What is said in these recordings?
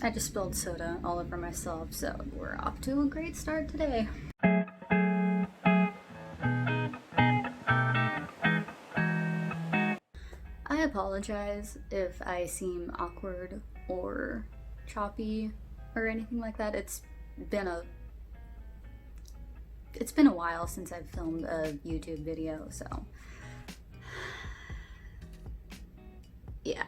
I just spilled soda all over myself, so we're off to a great start today. I apologize if I seem awkward or choppy or anything like that. It's been a while since I've filmed a YouTube video, so yeah.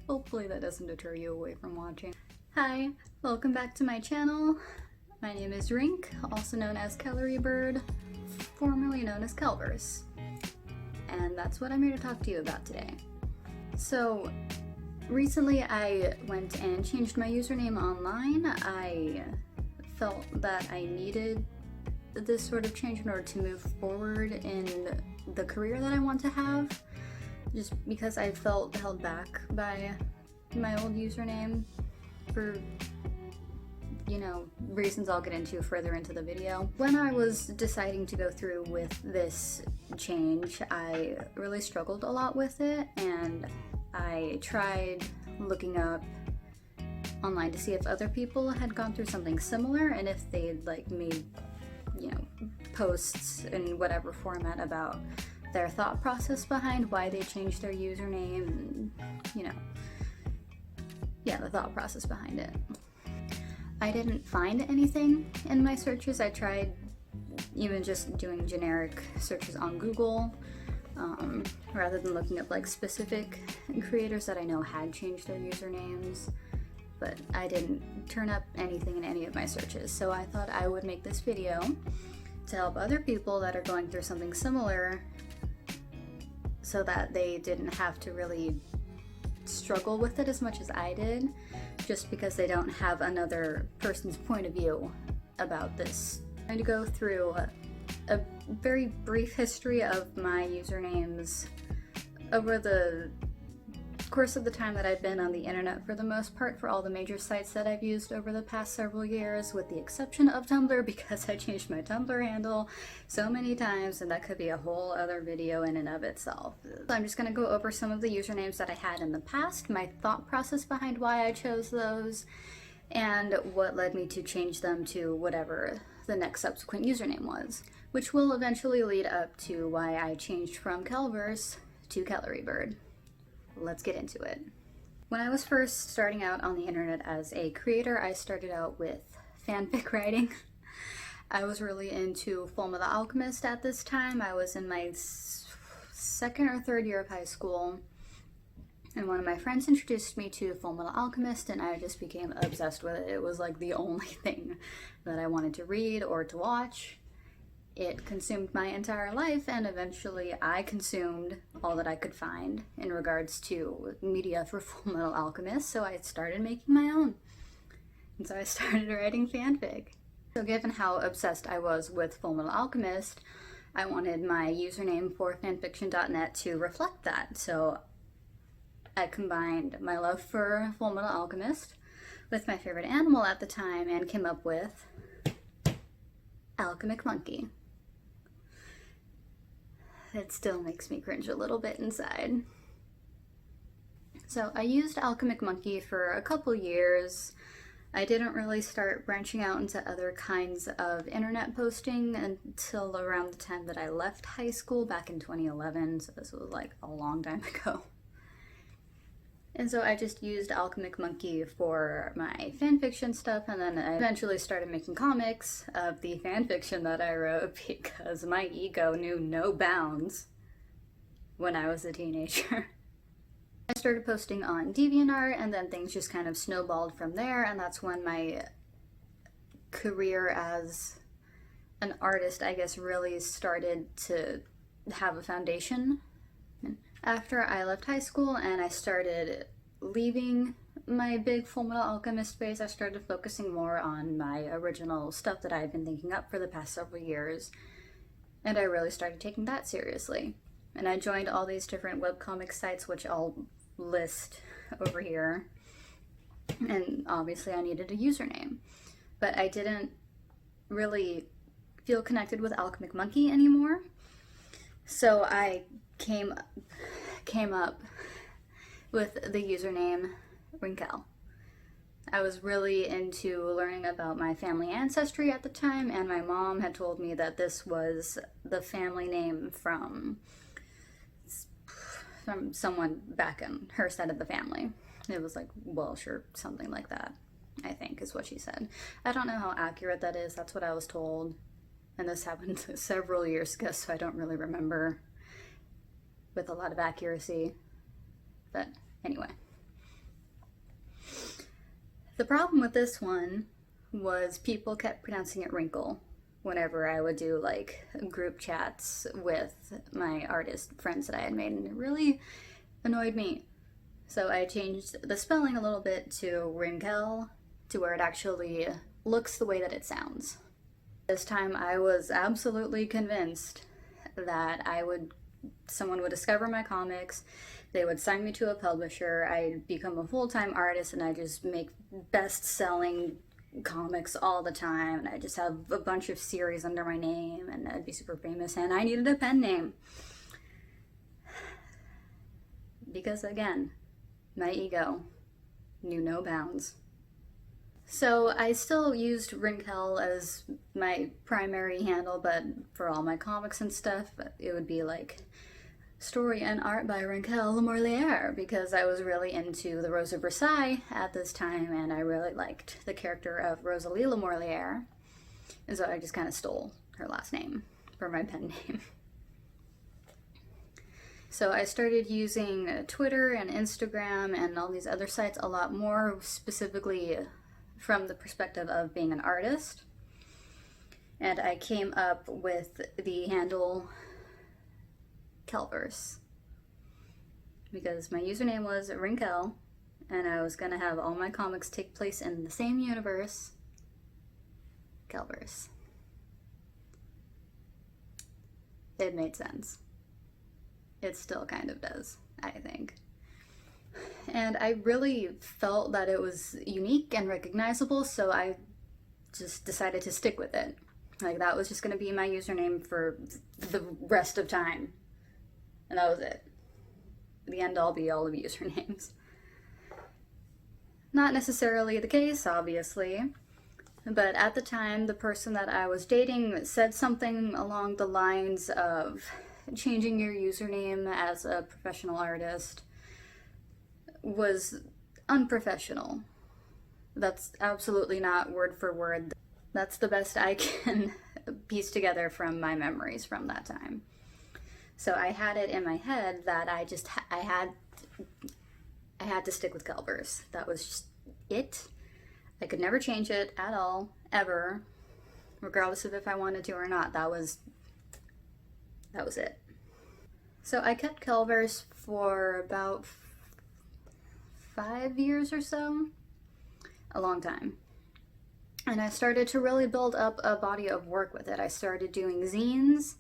Hopefully that doesn't deter you away from watching. Hi, welcome back to my channel. My name is Rink, also known as Kellerybird, formerly known as Kelverse. And that's what I'm here to talk to you about today. So, recently I went and changed my username online. I felt that I needed this sort of change in order to move forward in the career that I want to have. Just because I felt held back by my old username for, reasons I'll get into further into the video. When I was deciding to go through with this change, I really struggled a lot with it, and I tried looking up online to see if other people had gone through something similar and if they'd made, posts in whatever format about their thought process behind why they changed their username and, the thought process behind it. I didn't find anything in my searches. I tried even just doing generic searches on Google rather than looking up specific creators that I know had changed their usernames, but I didn't turn up anything in any of my searches. So I thought I would make this video to help other people that are going through something similar so that they didn't have to really struggle with it as much as I did, just because they don't have another person's point of view about this. I'm going to go through a very brief history of my usernames over the course of the time that I've been on the internet, for the most part, for all the major sites that I've used over the past several years, with the exception of Tumblr, because I changed my Tumblr handle so many times, and that could be a whole other video in and of itself. So I'm just going to go over some of the usernames that I had in the past, my thought process behind why I chose those, and what led me to change them to whatever the next subsequent username was, which will eventually lead up to why I changed from Kelverse to Kellerybird. Let's get into it. When I was first starting out on the internet as a creator, I started out with fanfic writing. I was really into Fullmetal Alchemist at this time. I was in my second or third year of high school, and one of my friends introduced me to Fullmetal Alchemist, and I just became obsessed with it. It was like the only thing that I wanted to read or to watch. It consumed my entire life, and eventually I consumed all that I could find in regards to media for Fullmetal Alchemist, so I started making my own. And so I started writing fanfic. So given how obsessed I was with Fullmetal Alchemist, I wanted my username for fanfiction.net to reflect that. So I combined my love for Fullmetal Alchemist with my favorite animal at the time and came up with alchemicmonkey. It still makes me cringe a little bit inside. So I used alchemicmonkey for a couple years. I didn't really start branching out into other kinds of internet posting until around the time that I left high school back in 2011, so this was a long time ago. And so I just used alchemicmonkey for my fanfiction stuff, and then I eventually started making comics of the fanfiction that I wrote because my ego knew no bounds when I was a teenager. I started posting on DeviantArt, and then things just kind of snowballed from there, and that's when my career as an artist, I guess, really started to have a foundation. After I left high school and I started leaving my big Fullmetal Alchemist phase, I started focusing more on my original stuff that I had been thinking up for the past several years, and I really started taking that seriously. And I joined all these different webcomic sites, which I'll list over here, and obviously I needed a username. But I didn't really feel connected with alchemicmonkey anymore, so I came up with the username Rinkelle. I was really into learning about my family ancestry at the time, and my mom had told me that this was the family name from someone back in her side of the family. It was like Welsh or something like that, I think is what she said. I don't know how accurate that is. That's what I was told. And this happened several years ago, so I don't really remember with a lot of accuracy. But anyway. The problem with this one was people kept pronouncing it rinkle whenever I would do like group chats with my artist friends that I had made, and it really annoyed me. So I changed the spelling a little bit to rinkelle, to where it actually looks the way that it sounds. This time I was absolutely convinced that someone would discover my comics, they would sign me to a publisher, I'd become a full-time artist, and I just make best-selling comics all the time, and I just have a bunch of series under my name, and I'd be super famous, and I needed a pen name. Because again, my ego knew no bounds. So I still used rinkelle as my primary handle, but for all my comics and stuff, it would be like story and art by rinkelle lamorliere, because I was really into the Rose of Versailles at this time, and I really liked the character of Rosalie Lamorliere, and so I just kind of stole her last name for my pen name. So I started using Twitter and Instagram and all these other sites a lot more, specifically from the perspective of being an artist, and I came up with the handle Kelverse because my username was rinkelle, and I was gonna have all my comics take place in the same universe, Kelverse. It made sense. It still kind of does, I think. And I really felt that it was unique and recognizable, so I just decided to stick with it. Like, that was just gonna be my username for the rest of time. And that was it. The end-all be-all of usernames. Not necessarily the case, obviously, but at the time, the person that I was dating said something along the lines of changing your username as a professional artist was unprofessional. That's absolutely not word for word. That's the best I can piece together from my memories from that time. So I had it in my head that I had to stick with Kelverse. That was just it. I could never change it at all, ever, regardless of if I wanted to or not. That was it. So I kept Kelverse for about 5 years or so, a long time. And I started to really build up a body of work with it. I started doing zines.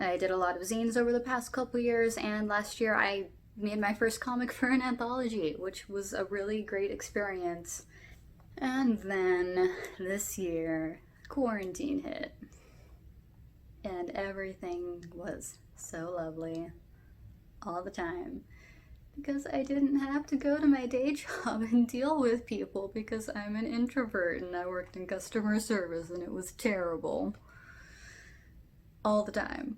I did a lot of zines over the past couple years, and last year I made my first comic for an anthology, which was a really great experience. And then this year, quarantine hit, and everything was so lovely all the time, because I didn't have to go to my day job and deal with people, because I'm an introvert and I worked in customer service, and it was terrible all the time.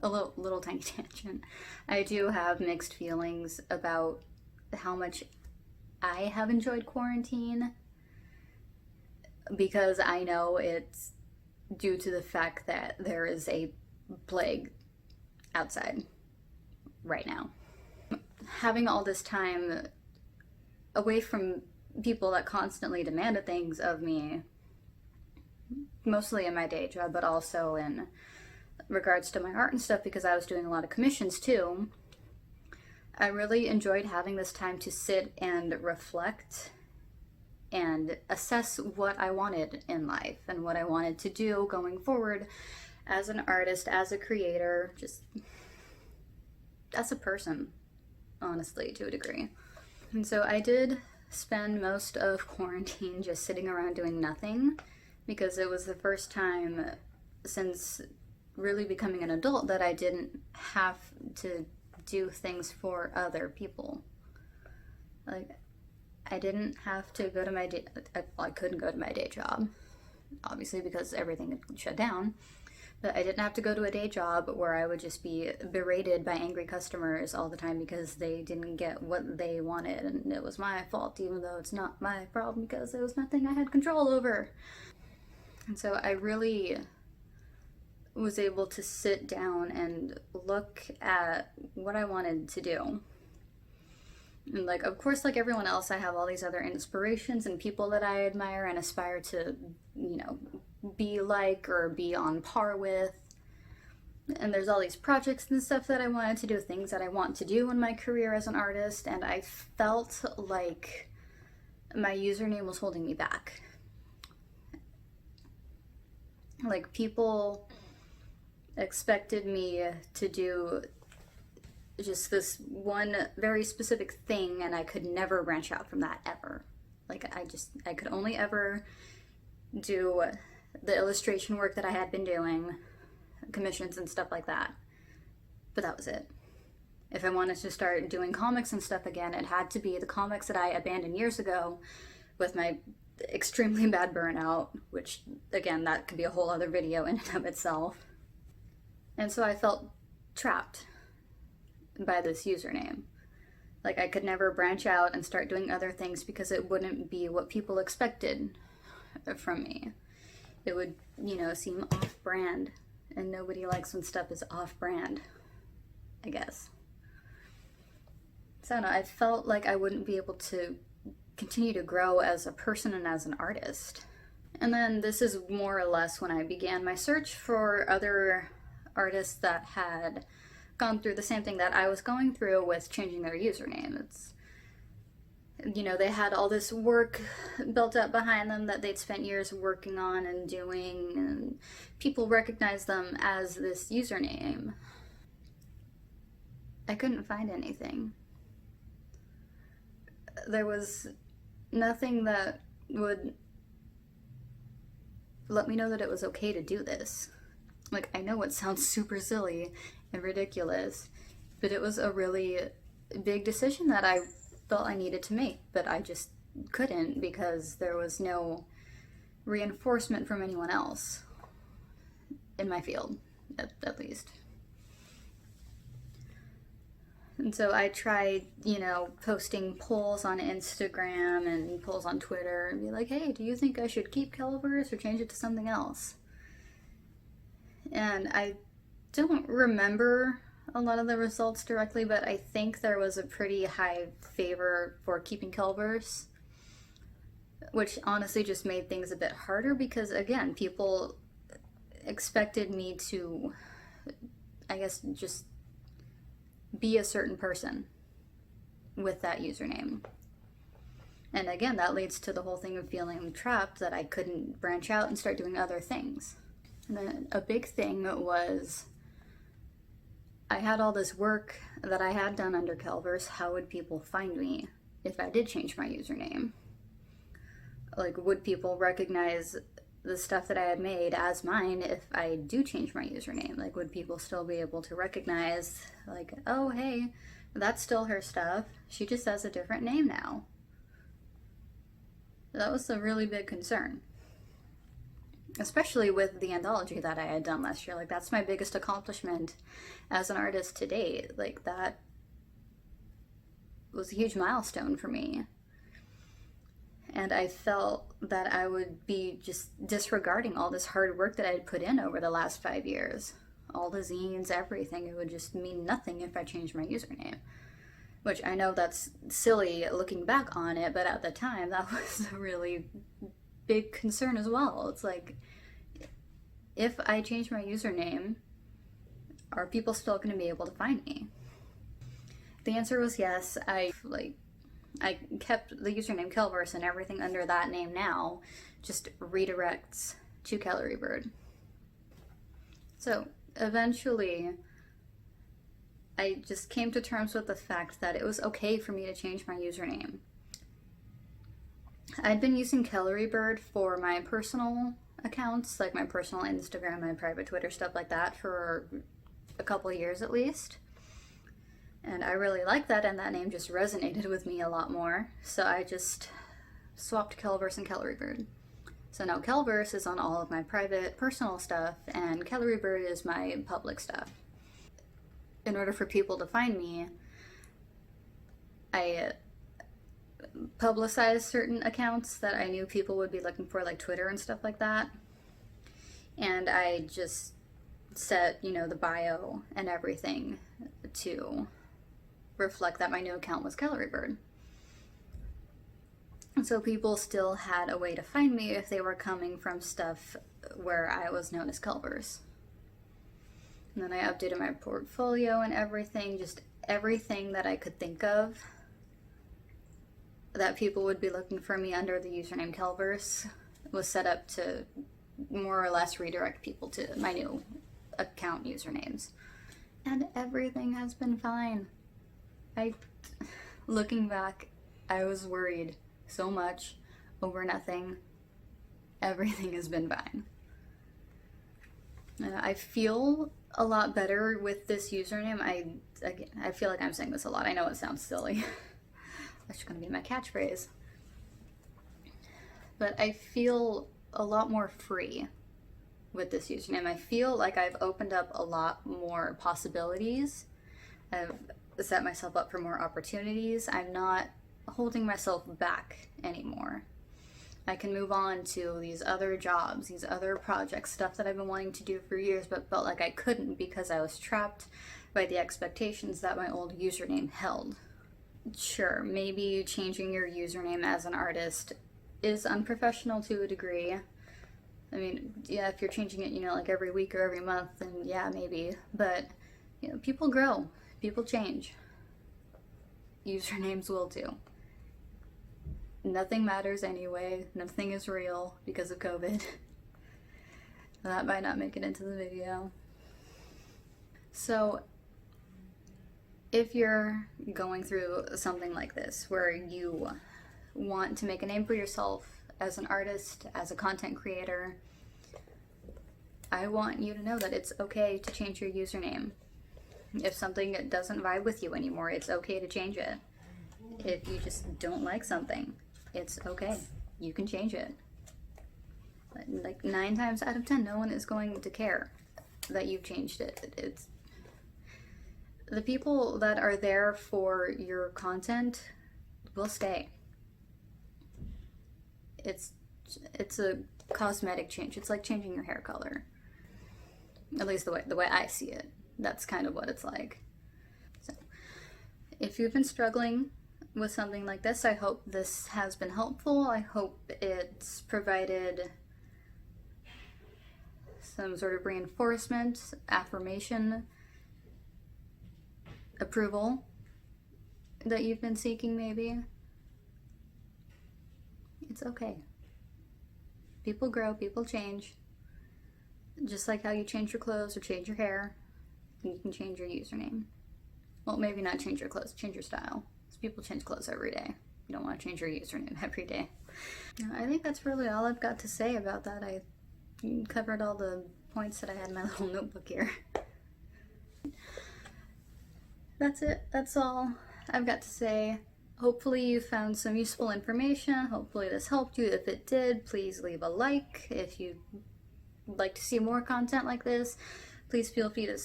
A little tiny tangent. I do have mixed feelings about how much I have enjoyed quarantine, because I know it's due to the fact that there is a plague outside right now. Having all this time away from people that constantly demanded things of me, mostly in my day job, but also in regards to my art and stuff, because I was doing a lot of commissions too. I really enjoyed having this time to sit and reflect and assess what I wanted in life and what I wanted to do going forward as an artist, as a creator, just as a person, honestly, to a degree. And so I did spend most of quarantine just sitting around doing nothing, because it was the first time since really becoming an adult that I didn't have to do things for other people. Like, I didn't have to go to my day, well, I couldn't go to my day job, obviously because everything had shut down, but I didn't have to go to a day job where I would just be berated by angry customers all the time because they didn't get what they wanted, and it was my fault, even though it's not my problem because it was nothing I had control over. And so I really was able to sit down and look at what I wanted to do. And like, of course, like everyone else, I have all these other inspirations and people that I admire and aspire to, you know, be like or be on par with. And there's all these projects and stuff that I wanted to do, things that I want to do in my career as an artist, and I felt like my username was holding me back. Like, people expected me to do just this one very specific thing, and I could never branch out from that ever. Like, I could only ever do the illustration work that I had been doing, commissions and stuff like that. But that was it. If I wanted to start doing comics and stuff again, it had to be the comics that I abandoned years ago with my extremely bad burnout, which, again, that could be a whole other video in and of itself. And so I felt trapped by this username. Like, I could never branch out and start doing other things because it wouldn't be what people expected from me. It would, you know, seem off-brand, and nobody likes when stuff is off-brand, I guess. So I don't know, I felt like I wouldn't be able to continue to grow as a person and as an artist. And then this is more or less when I began my search for other artists that had gone through the same thing that I was going through with changing their username. It's, you know, they had all this work built up behind them that they'd spent years working on and doing, and people recognized them as this username. I couldn't find anything. There was nothing that would let me know that it was okay to do this. Like, I know it sounds super silly and ridiculous, but it was a really big decision that I felt I needed to make, but I just couldn't because there was no reinforcement from anyone else in my field, at least. And so I tried, you know, posting polls on Instagram and polls on Twitter and be like, hey, do you think I should keep Kelverse or change it to something else? And I don't remember a lot of the results directly, but I think there was a pretty high favor for keeping Kelverse, which honestly just made things a bit harder because, again, people expected me to, I guess, just be a certain person with that username. And again, that leads to the whole thing of feeling trapped, that I couldn't branch out and start doing other things. And then a big thing was, I had all this work that I had done under Kelverse. How would people find me if I did change my username? Like, would people recognize the stuff that I had made as mine if I do change my username? Like, would people still be able to recognize, like, oh, hey, that's still her stuff. She just has a different name now. That was a really big concern. Especially with the anthology that I had done last year. Like, that's my biggest accomplishment as an artist to date. Like, that was a huge milestone for me. And I felt that I would be just disregarding all this hard work that I had put in over the last 5 years. All the zines, everything. It would just mean nothing if I changed my username. Which I know that's silly looking back on it, but at the time that was a really big concern as well. It's like, if I change my username, are people still going to be able to find me? The answer was yes. I kept the username Kelverse, and everything under that name now just redirects to Kellerybird. So eventually I just came to terms with the fact that it was okay for me to change my username. I'd been using Kellerybird for my personal accounts, like my personal Instagram, my private Twitter, stuff like that, for a couple of years at least. And I really liked that, and that name just resonated with me a lot more. So I just swapped Kelverse and Kellerybird. So now Kelverse is on all of my private, personal stuff, and Kellerybird is my public stuff. In order for people to find me, I publicized certain accounts that I knew people would be looking for, like Twitter and stuff like that. And I just set, the bio and everything to reflect that my new account was Kellerybird. And so people still had a way to find me if they were coming from stuff where I was known as Kelverse. And then I updated my portfolio and everything, just everything that I could think of that people would be looking for me under the username Kelverse was set up to more or less redirect people to my new account usernames. And everything has been fine. Looking back, I was worried so much over nothing. Everything has been fine. I feel a lot better with this username. I feel like I'm saying this a lot. I know it sounds silly. That's gonna be my catchphrase. But I feel a lot more free with this username. I feel like I've opened up a lot more possibilities. I've set myself up for more opportunities. I'm not holding myself back anymore. I can move on to these other jobs, these other projects, stuff that I've been wanting to do for years but felt like I couldn't because I was trapped by the expectations that my old username held. Sure, maybe changing your username as an artist is unprofessional to a degree. I mean, yeah, if you're changing it, like every week or every month, then yeah, maybe. But, people grow, people change. Usernames will too. Nothing matters anyway. Nothing is real because of COVID. That might not make it into the video. So, if you're going through something like this, where you want to make a name for yourself as an artist, as a content creator, I want you to know that it's okay to change your username. If something doesn't vibe with you anymore, it's okay to change it. If you just don't like something, it's okay. You can change it. Like 9 times out of 10, no one is going to care that you've changed it. It's the people that are there for your content will stay. It's a cosmetic change. It's like changing your hair color. At least the way I see it. That's kind of what it's like. So, if you've been struggling with something like this, I hope this has been helpful. I hope it's provided some sort of reinforcement, affirmation, approval that you've been seeking maybe. It's okay. People grow, people change. Just like how you change your clothes or change your hair, you can change your username. Well, maybe not change your clothes, change your style. Because people change clothes every day. You don't want to change your username every day. I think that's really all I've got to say about that. I covered all the points that I had in my little notebook here. That's it. That's all I've got to say. Hopefully you found some useful information. Hopefully this helped you. If it did, please leave a like. If you'd like to see more content like this, please feel free to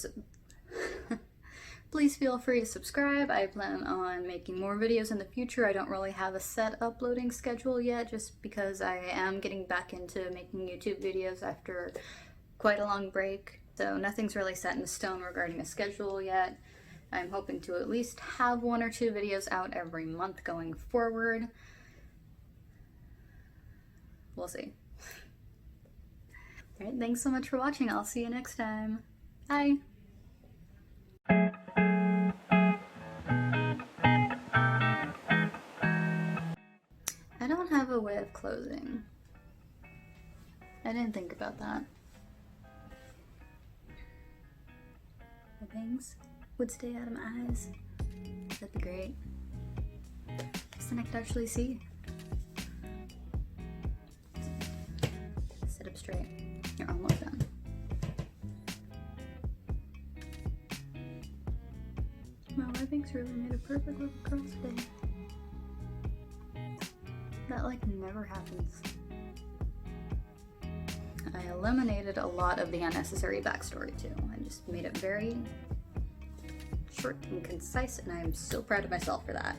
please feel free to subscribe. I plan on making more videos in the future. I don't really have a set uploading schedule yet, just because I am getting back into making YouTube videos after quite a long break. So nothing's really set in stone regarding a schedule yet. I'm hoping to at least have 1 or 2 videos out every month going forward. We'll see. Alright, thanks so much for watching. I'll see you next time. Bye! I don't have a way of closing. I didn't think about that. My bangs would stay out of my eyes. That'd be great. Because then I could actually see. Sit up straight. You're almost done. Wow, my bangs are really made a perfect little crossbow. That like never happens. I eliminated a lot of the unnecessary backstory too. I just made it very short and concise, and I'm so proud of myself for that.